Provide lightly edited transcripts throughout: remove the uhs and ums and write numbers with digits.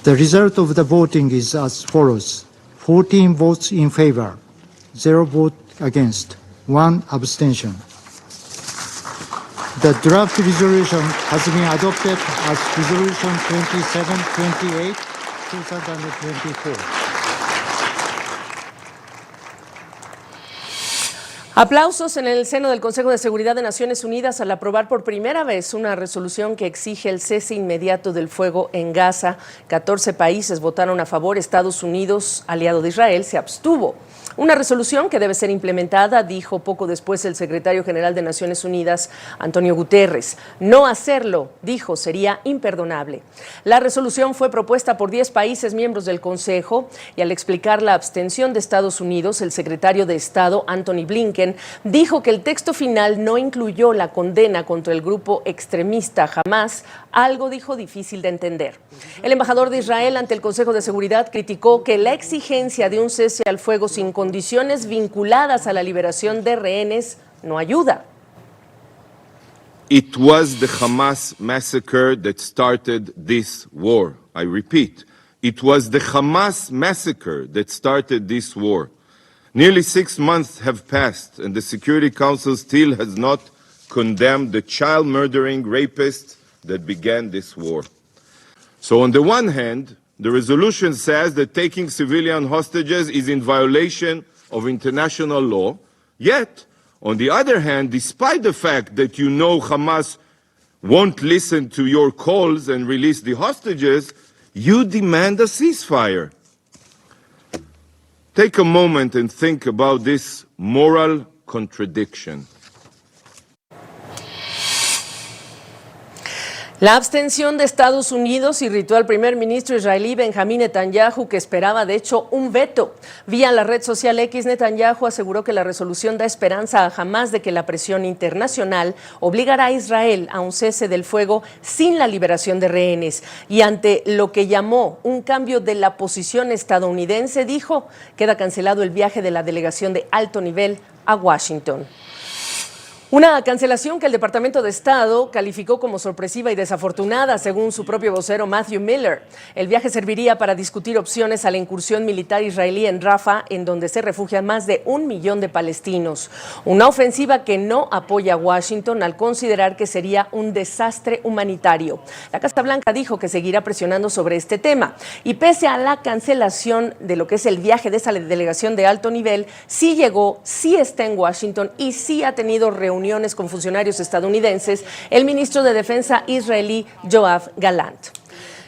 The result of the voting is as follows: 14 votes in favor, 0 vote against, 1 abstention. The draft resolution has been adopted as Resolution 2728, 2024. Aplausos en el seno del Consejo de Seguridad de Naciones Unidas al aprobar por primera vez una resolución que exige el cese inmediato del fuego en Gaza. 14 países votaron a favor. Estados Unidos, aliado de Israel, se abstuvo. Una resolución que debe ser implementada, dijo poco después el secretario general de Naciones Unidas, Antonio Guterres. No hacerlo, dijo, sería imperdonable. La resolución fue propuesta por 10 países miembros del Consejo y al explicar la abstención de Estados Unidos, el secretario de Estado, Antony Blinken, dijo que el texto final no incluyó la condena contra el grupo extremista Hamás, algo, dijo, difícil de entender. El embajador de Israel ante el Consejo de Seguridad criticó que la exigencia de un cese al fuego sin condiciones vinculadas a la liberación de rehenes no ayuda. It was the Hamas massacre that started this war. I repeat, it was the Hamas massacre that started this war. Nearly 6 months have passed and the Security Council still has not condemned the child-murdering rapists that began this war. So on the one hand, the resolution says that taking civilian hostages is in violation of international law, yet, on the other hand, despite the fact that you know Hamas won't listen to your calls and release the hostages, you demand a ceasefire. Take a moment and think about this moral contradiction. La abstención de Estados Unidos irritó al primer ministro israelí Benjamín Netanyahu, que esperaba de hecho un veto. Vía la red social X, Netanyahu aseguró que la resolución da esperanza a Hamás de que la presión internacional obligará a Israel a un cese del fuego sin la liberación de rehenes. Y ante lo que llamó un cambio de la posición estadounidense, dijo, queda cancelado el viaje de la delegación de alto nivel a Washington. Una cancelación que el Departamento de Estado calificó como sorpresiva y desafortunada, según su propio vocero Matthew Miller. El viaje serviría para discutir opciones a la incursión militar israelí en Rafah, en donde se refugian más de 1 millón de palestinos. Una ofensiva que no apoya a Washington al considerar que sería un desastre humanitario. La Casa Blanca dijo que seguirá presionando sobre este tema. Y pese a la cancelación de lo que es el viaje de esa delegación de alto nivel, sí llegó, sí está en Washington y sí ha tenido reuniones con funcionarios estadounidenses, el ministro de Defensa israelí Yoav Gallant.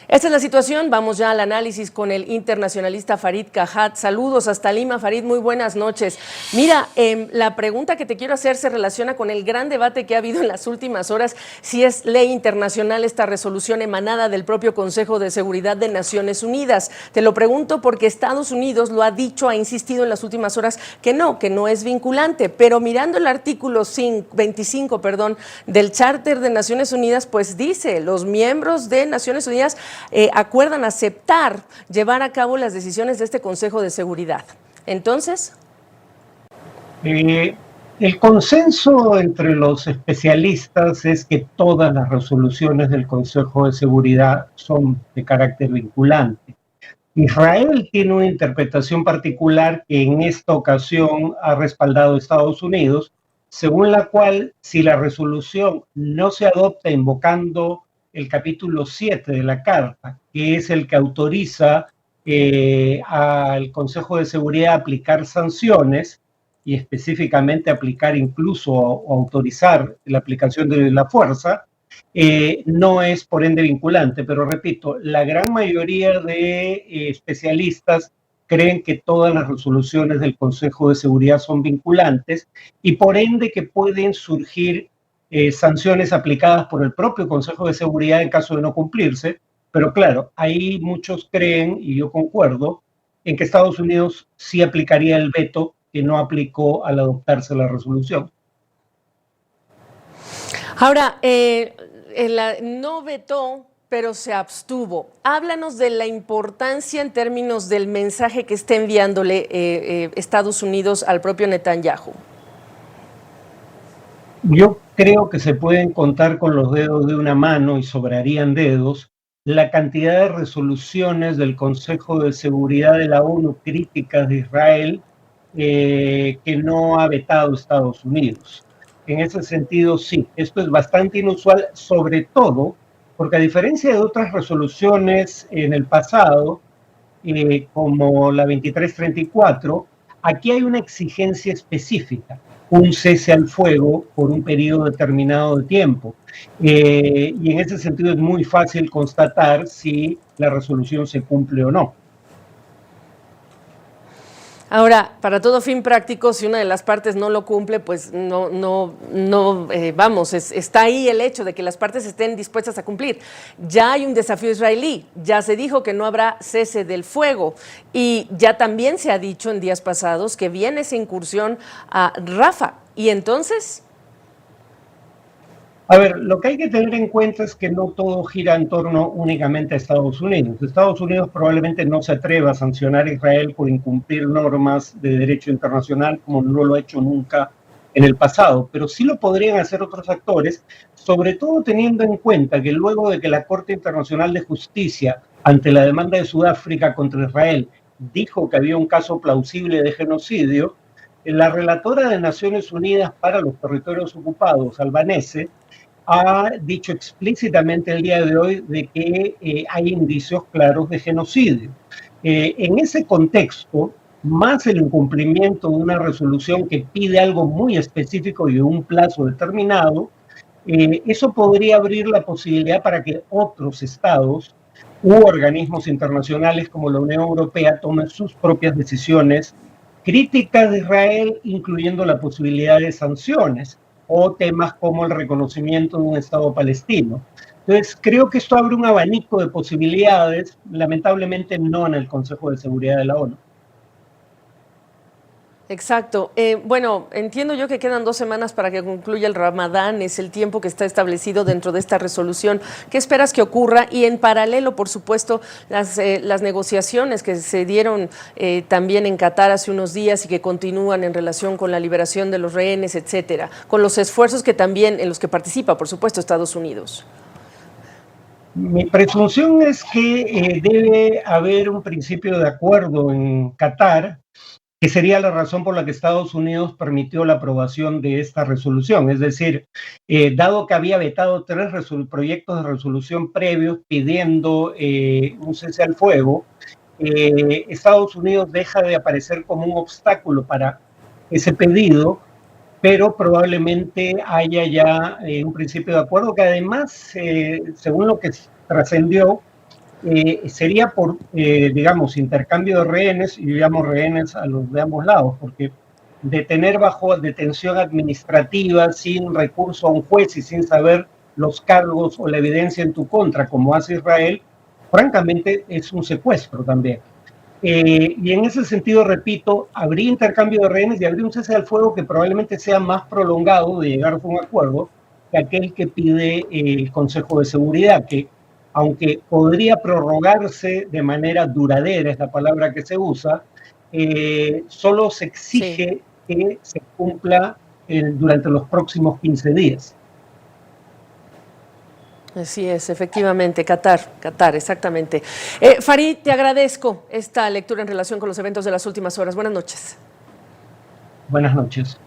Esta es la situación. Vamos ya al análisis con el internacionalista Farid Kahat. Saludos hasta Lima, Farid, muy buenas noches. Mira, la pregunta que te quiero hacer se relaciona con el gran debate que ha habido en las últimas horas, si es ley internacional esta resolución emanada del propio Consejo de Seguridad de Naciones Unidas. Te lo pregunto porque Estados Unidos lo ha dicho, ha insistido en las últimas horas que no es vinculante, pero mirando el artículo 25 del Charter de Naciones Unidas, pues dice, los miembros de Naciones Unidas acuerdan aceptar llevar a cabo las decisiones de este Consejo de Seguridad. Entonces, el consenso entre los especialistas es que todas las resoluciones del Consejo de Seguridad son de carácter vinculante. Israel tiene una interpretación particular que en esta ocasión ha respaldado Estados Unidos, según la cual si la resolución no se adopta invocando el capítulo 7 de la Carta, que es el que autoriza al Consejo de Seguridad a aplicar sanciones y específicamente aplicar incluso o autorizar la aplicación de la fuerza, no es por ende vinculante. Pero repito, la gran mayoría de especialistas creen que todas las resoluciones del Consejo de Seguridad son vinculantes y por ende que pueden surgir sanciones aplicadas por el propio Consejo de Seguridad en caso de no cumplirse, pero claro, ahí muchos creen, y yo concuerdo, en que Estados Unidos sí aplicaría el veto que no aplicó al adoptarse la resolución. Ahora, no vetó, pero se abstuvo. Háblanos de la importancia en términos del mensaje que está enviándole Estados Unidos al propio Netanyahu. Yo creo que se pueden contar con los dedos de una mano y sobrarían dedos la cantidad de resoluciones del Consejo de Seguridad de la ONU críticas de Israel que no ha vetado Estados Unidos. En ese sentido, sí, esto es bastante inusual, sobre todo porque a diferencia de otras resoluciones en el pasado, como la 2334, aquí hay una exigencia específica, un cese al fuego por un periodo determinado de tiempo. Y en ese sentido es muy fácil constatar si la resolución se cumple o no. Ahora, para todo fin práctico, si una de las partes no lo cumple, pues está ahí el hecho de que las partes estén dispuestas a cumplir. Ya hay un desafío israelí, ya se dijo que no habrá cese del fuego y ya también se ha dicho en días pasados que viene esa incursión a Rafah. Y entonces... A ver, lo que hay que tener en cuenta es que no todo gira en torno únicamente a Estados Unidos. Estados Unidos probablemente no se atreva a sancionar a Israel por incumplir normas de derecho internacional como no lo ha hecho nunca en el pasado, pero sí lo podrían hacer otros actores, sobre todo teniendo en cuenta que luego de que la Corte Internacional de Justicia, ante la demanda de Sudáfrica contra Israel, dijo que había un caso plausible de genocidio, la relatora de Naciones Unidas para los Territorios Ocupados, albanese, ha dicho explícitamente el día de hoy de que hay indicios claros de genocidio. En ese contexto, más el incumplimiento de una resolución que pide algo muy específico y un plazo determinado, eso podría abrir la posibilidad para que otros estados u organismos internacionales como la Unión Europea tomen sus propias decisiones críticas de Israel, incluyendo la posibilidad de sanciones o temas como el reconocimiento de un Estado palestino. Entonces, creo que esto abre un abanico de posibilidades, lamentablemente no en el Consejo de Seguridad de la ONU. Exacto. Bueno, entiendo yo que quedan 2 semanas para que concluya el Ramadán, es el tiempo que está establecido dentro de esta resolución. ¿Qué esperas que ocurra? Y en paralelo, por supuesto, las negociaciones que se dieron también en Qatar hace unos días y que continúan en relación con la liberación de los rehenes, etcétera, con los esfuerzos que también en los que participa, por supuesto, Estados Unidos. Mi presunción es que debe haber un principio de acuerdo en Qatar, que sería la razón por la que Estados Unidos permitió la aprobación de esta resolución. Es decir, dado que había vetado 3 proyectos de resolución previos pidiendo un cese al fuego, Estados Unidos deja de aparecer como un obstáculo para ese pedido, pero probablemente haya ya un principio de acuerdo que además, según lo que trascendió, sería por, digamos, intercambio de rehenes, y digamos rehenes a los de ambos lados, porque detener bajo detención administrativa sin recurso a un juez y sin saber los cargos o la evidencia en tu contra, como hace Israel, francamente es un secuestro también. Y en ese sentido, repito, habría intercambio de rehenes y habría un cese al fuego que probablemente sea más prolongado de llegar a un acuerdo que aquel que pide el Consejo de Seguridad, que aunque podría prorrogarse de manera duradera, es la palabra que se usa, solo se exige que se cumpla durante los próximos 15 días. Así es, efectivamente, Qatar, exactamente. Farid, te agradezco esta lectura en relación con los eventos de las últimas horas. Buenas noches. Buenas noches.